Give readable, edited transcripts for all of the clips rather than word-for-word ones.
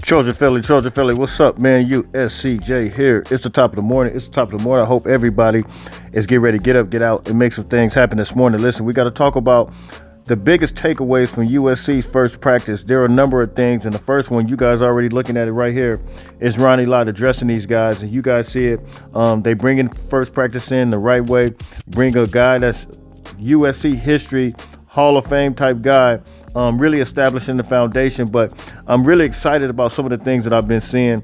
Trojan Philly, what's up, man? USCJ here. It's the top of the morning. I hope everybody is getting ready to get up, get out, and make some things happen this morning. Listen, we got to talk about the biggest takeaways from USC's first practice. There are a number of things, and the first one, you guys already looking at it right here, is Ronnie Lott addressing these guys, and you guys see it. They bring in first practice in the right way, bring a guy that's USC history, Hall of Fame type guy, really establishing the foundation. But I'm really excited about some of the things that I've been seeing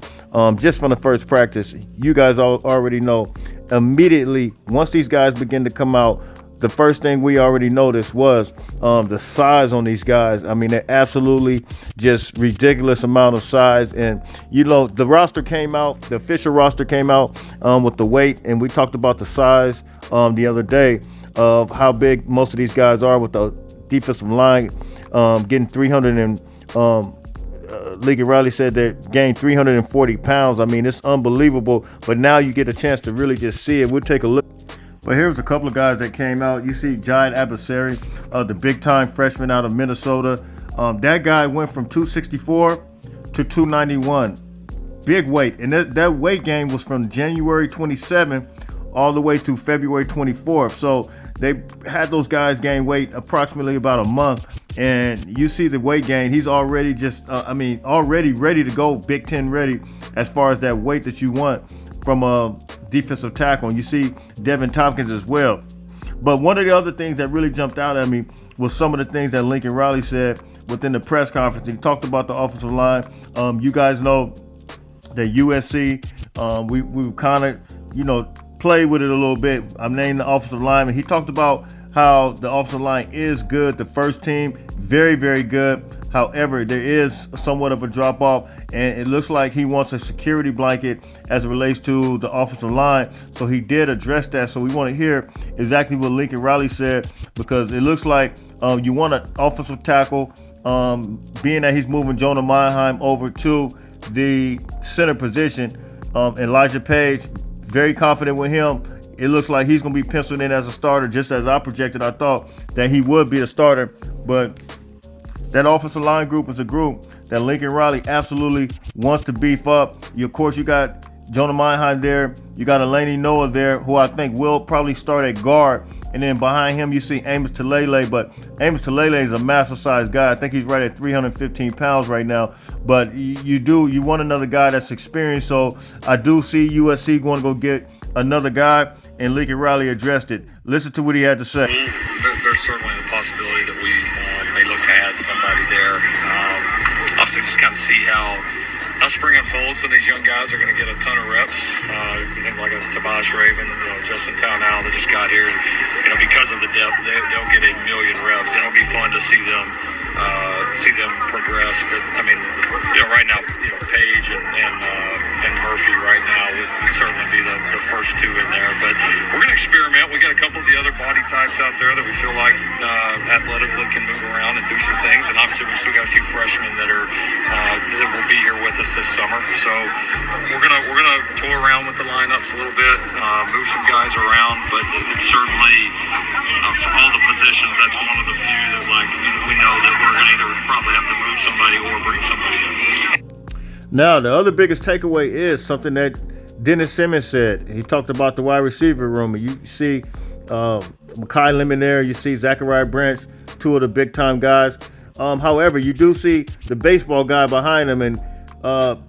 just from the first practice. You guys already know, immediately, once these guys begin to come out, the first thing we already noticed was the size on these guys. I mean, they're absolutely just ridiculous amount of size. And, you know, the roster came out, the official roster came out with the weight, and we talked about the size the other day of how big most of these guys are with the defensive line getting 300 and Lincoln Riley said they gained 340 pounds. I mean, it's unbelievable. But now you get a chance to really just see it. We'll take a look. But here's a couple of guys that came out. You see Giant Abasari, the big-time freshman out of Minnesota. That guy went from 264 to 291. Big weight. And that weight gain was from January 27th all the way to February 24th. So they had those guys gain weight approximately about a month. And you see the weight gain. He's already already ready to go, Big Ten ready, as far as that weight that you want from a defensive tackle. And you see Devin Tompkins as well. But one of the other things that really jumped out at me was some of the things that Lincoln Riley said within the press conference. He talked about the offensive line. You guys know that USC, we kind of, play with it a little bit. I'm naming the offensive line, and he talked about how the offensive line is good. The first team, very, very good. However, there is somewhat of a drop off, and it looks like he wants a security blanket as it relates to the offensive line. So he did address that. So we want to hear exactly what Lincoln Riley said, because it looks like you want an offensive tackle, being that he's moving Jonah Mannheim over to the center position. Elijah Page, very confident with him. It looks like he's going to be penciled in as a starter, just as I projected. I thought that he would be a starter, but that offensive line group is a group that Lincoln Riley absolutely wants to beef up. Of course, you got Jonah Mannheim there. You got Eleni Noah there, who I think will probably start at guard. And then behind him, you see Amos Talele. But Amos Talele is a massive-sized guy. I think he's right at 315 pounds right now. But you want another guy that's experienced. So I do see USC going to go get another guy, and Lincoln Riley addressed it. Listen to what he had to say. There's certainly the possibility that we may look to add somebody there. Obviously, just kind of see how spring unfolds. So these young guys are going to get a ton of reps. You think like a Tobias Raven, Justin Townhow that just got here. Because of the depth, they'll get a million reps. And it'll be fun to see them progress. But I mean, right now, Page and Murphy right now would certainly be the first two in there. But we're going to experiment. We got a couple of the other body types out there that we feel like athletically can move around and do some things. And obviously, we've still got a few freshmen that will be here with us this summer. So we're gonna toy around with the lineups a little bit, move some guys around. But it's certainly of all the positions, that's one of the few that we know that we're gonna either probably have to move somebody or bring somebody in. Now, the other biggest takeaway is something that Dennis Simmons said. He talked about the wide receiver room. You see Mekhi Lemon there. You see Zachariah Branch, two of the big-time guys. However, you do see the baseball guy behind him. And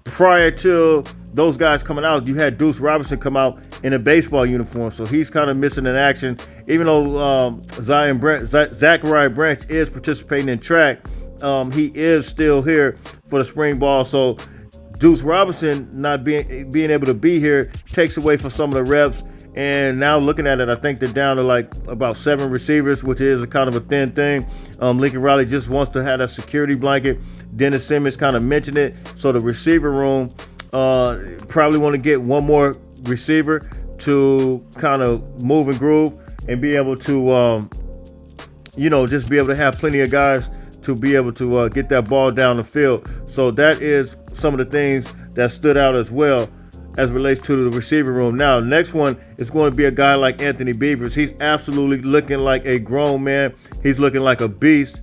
prior to those guys coming out, you had Deuce Robinson come out in a baseball uniform. So he's kind of missing in action. Even though Zachariah Branch is participating in track, he is still here for the spring ball. So Deuce Robinson not being able to be here takes away from some of the reps. And now looking at it, I think they're down to like about 7 receivers, which is a kind of a thin thing. Lincoln Riley just wants to have that security blanket. Dennis Simmons kind of mentioned it. So the receiver room probably want to get one more receiver to kind of move and groove and be able to, just be able to have plenty of guys to be able to get that ball down the field. So that is some of the things that stood out as well as relates to the receiver room. Now, next one is going to be a guy like Anthony Beavers. He's absolutely looking like a grown man. He's looking like a beast.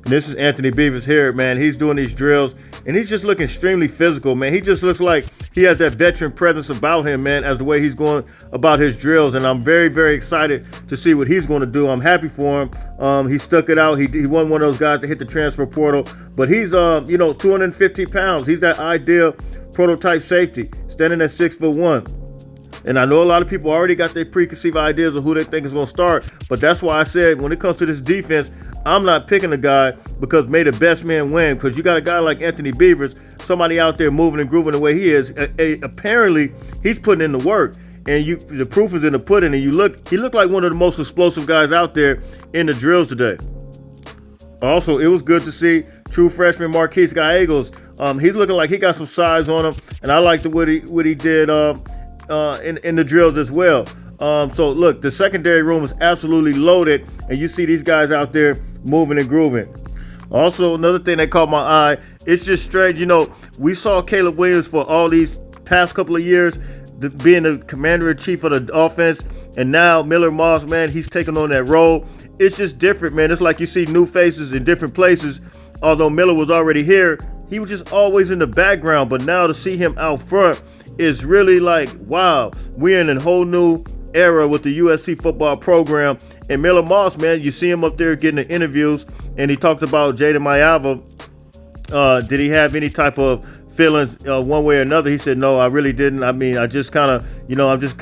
And this is Anthony Beavers here, man. He's doing these drills, and he's just looking extremely physical, man. He just looks like he has that veteran presence about him, man, as the way he's going about his drills, and I'm very, very excited to see what he's going to do. I'm happy for him. He stuck it out. He wasn't one of those guys that hit the transfer portal, but he's 250 pounds. He's that ideal prototype safety, standing at 6'1". And I know a lot of people already got their preconceived ideas of who they think is going to start, but that's why I said when it comes to this defense, I'm not picking a guy because may the best man win, because you got a guy like Anthony Beavers, somebody out there moving and grooving the way he is. Apparently, he's putting in the work, and the proof is in the pudding, and he looked like one of the most explosive guys out there in the drills today. Also, it was good to see true freshman Marquise Gallegos. He's looking like he got some size on him, and I like what he did in the drills as well. So look, the secondary room is absolutely loaded, and you see these guys out there moving and grooving. Also, another thing that caught my eye, it's just strange. We saw Caleb Williams for all these past couple of years being the commander-in-chief of the offense, and now Miller Moss, man, he's taking on that role. It's just different, man. It's like you see new faces in different places. Although Miller was already here, he was just always in the background, but now to see him out front is really like, wow, we're in a whole new era with the USC football program. And Miller Moss, man, you see him up there getting the interviews, and he talked about Jaden Mayava. Did he have any type of feelings one way or another? He said, no, I really didn't. I mean, I just kind of, I'm just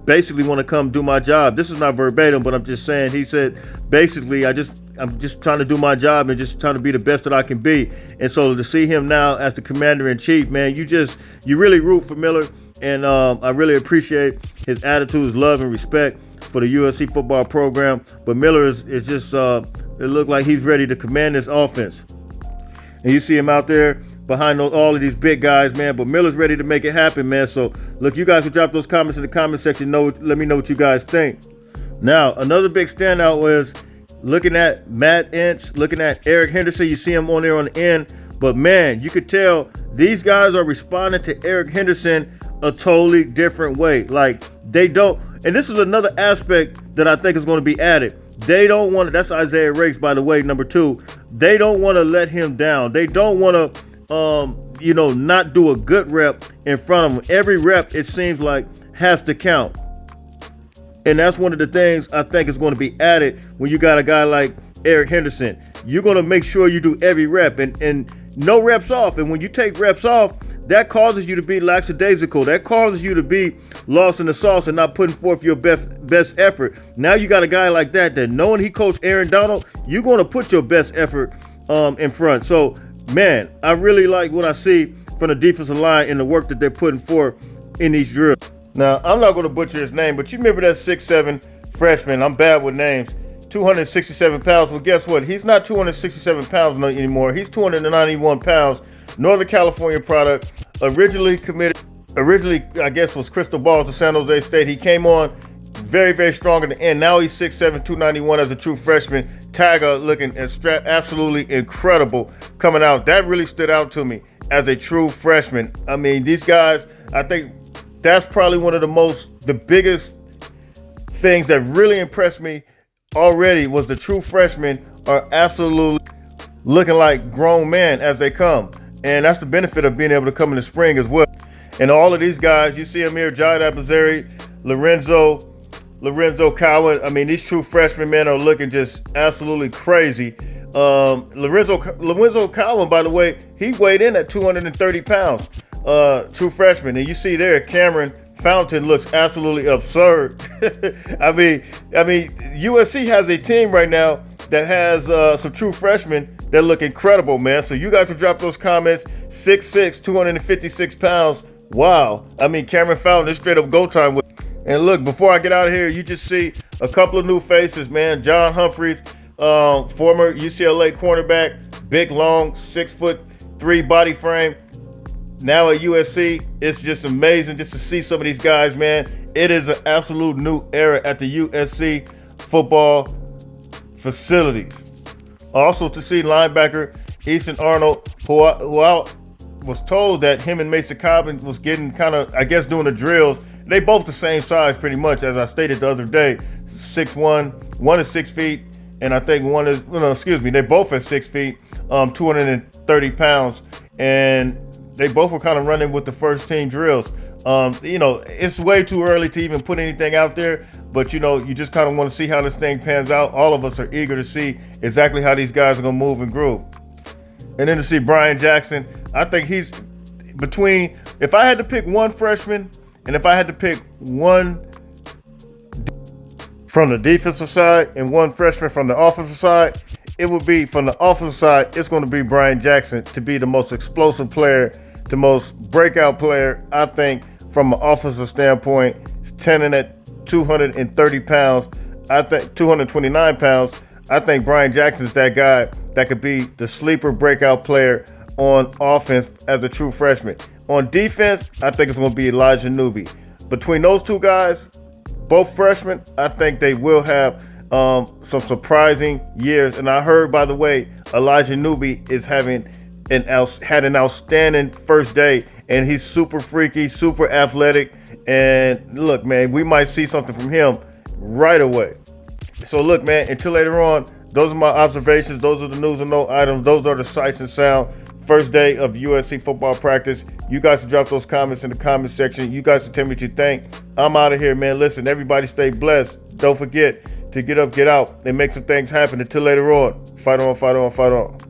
basically want to come do my job. This is not verbatim, but I'm just saying, he said, basically, I'm just trying to do my job and just trying to be the best that I can be. And so to see him now as the commander-in-chief, man, you really root for Miller. And I really appreciate his attitude, his love and respect for the USC football program. But Miller is just, it looked like he's ready to command this offense. And you see him out there behind all of these big guys, man. But Miller's ready to make it happen, man. So look, you guys can drop those comments in the comment section. Let me know what you guys think. Now, another big standout was looking at Matt Inch, looking at Eric Henderson. You see him on there on the end. But man, you could tell these guys are responding to Eric Henderson a totally different way. Like, they don't, and this is another aspect that I think is going to be added. They don't want to, that's Isaiah Rakes, by the way, number 2. They don't want to let him down. They don't want to, not do a good rep in front of him. Every rep, it seems like, has to count. And that's one of the things I think is going to be added when you got a guy like Eric Henderson. You're going to make sure you do every rep and no reps off. And when you take reps off, that causes you to be lackadaisical. That causes you to be lost in the sauce and not putting forth your best effort. Now you got a guy like that knowing he coached Aaron Donald, you're going to put your best effort in front. So, man, I really like what I see from the defensive line and the work that they're putting forth in these drills. Now, I'm not going to butcher his name, but you remember that 6'7" freshman. I'm bad with names. 267 pounds. Well, guess what? He's not 267 pounds anymore. He's 291 pounds. Northern California product. Originally, I guess, was crystal ball to San Jose State. He came on very, very strong in the end. Now he's 6'7", 291 as a true freshman. Tiger looking absolutely incredible coming out. That really stood out to me as a true freshman. I mean, these guys, I think that's probably one of the biggest things that really impressed me already was the true freshmen are absolutely looking like grown men as they come. And that's the benefit of being able to come in the spring as well. And all of these guys, you see them here, Jai Apazari, Lorenzo Cowan. I mean, these true freshmen, men are looking just absolutely crazy. Lorenzo Cowan, by the way, he weighed in at 230 pounds, true freshman. And you see there, Cameron Fountain looks absolutely absurd. I mean, USC has a team right now that has some true freshmen that look incredible, man. So you guys can drop those comments. 6'6", 256 pounds. Wow. I mean, Cameron Fountain is straight up go time with. And look, before I get out of here, you just see a couple of new faces, man. John Humphreys, former UCLA cornerback, big, long, 6'3" body frame. Now at USC, it's just amazing just to see some of these guys, man. It is an absolute new era at the USC football facilities. Also to see linebacker Easton Arnold, who I was told that him and Mason Cobbins was getting kind of, I guess, doing the drills. They both the same size pretty much, as I stated the other day. 6'1", one is 6 feet, and I think one is, they both at 6 feet. 230 pounds, and they both were kind of running with the first team drills. It's way too early to even put anything out there, but you just kind of want to see how this thing pans out. All of us are eager to see exactly how these guys are going to move and groove. And then to see Brian Jackson, I think he's between, if I had to pick one freshman and if I had to pick one from the defensive side and one freshman from the offensive side, it would be from the offensive side, it's going to be Brian Jackson to be the most explosive player, the most breakout player. I think from an offensive standpoint, standing at 230 pounds, I think 229 pounds, I think Brian Jackson's that guy that could be the sleeper breakout player on offense as a true freshman. On defense, I think it's going to be Elijah Newby. Between those two guys, both freshmen, I think they will have some surprising years. And I heard, by the way, Elijah Newby is had an outstanding first day, and he's super freaky, super athletic. And look, man, we might see something from him right away. So look, man, until later on, those are my observations. Those are the news and note items. Those are the sights and sound. First day of USC football practice. You guys can drop those comments in the comment section. You guys can tell me what you think. I'm out of here, man. Listen, everybody stay blessed. Don't forget to get up, get out, and make some things happen. Until later on, fight on, fight on, fight on.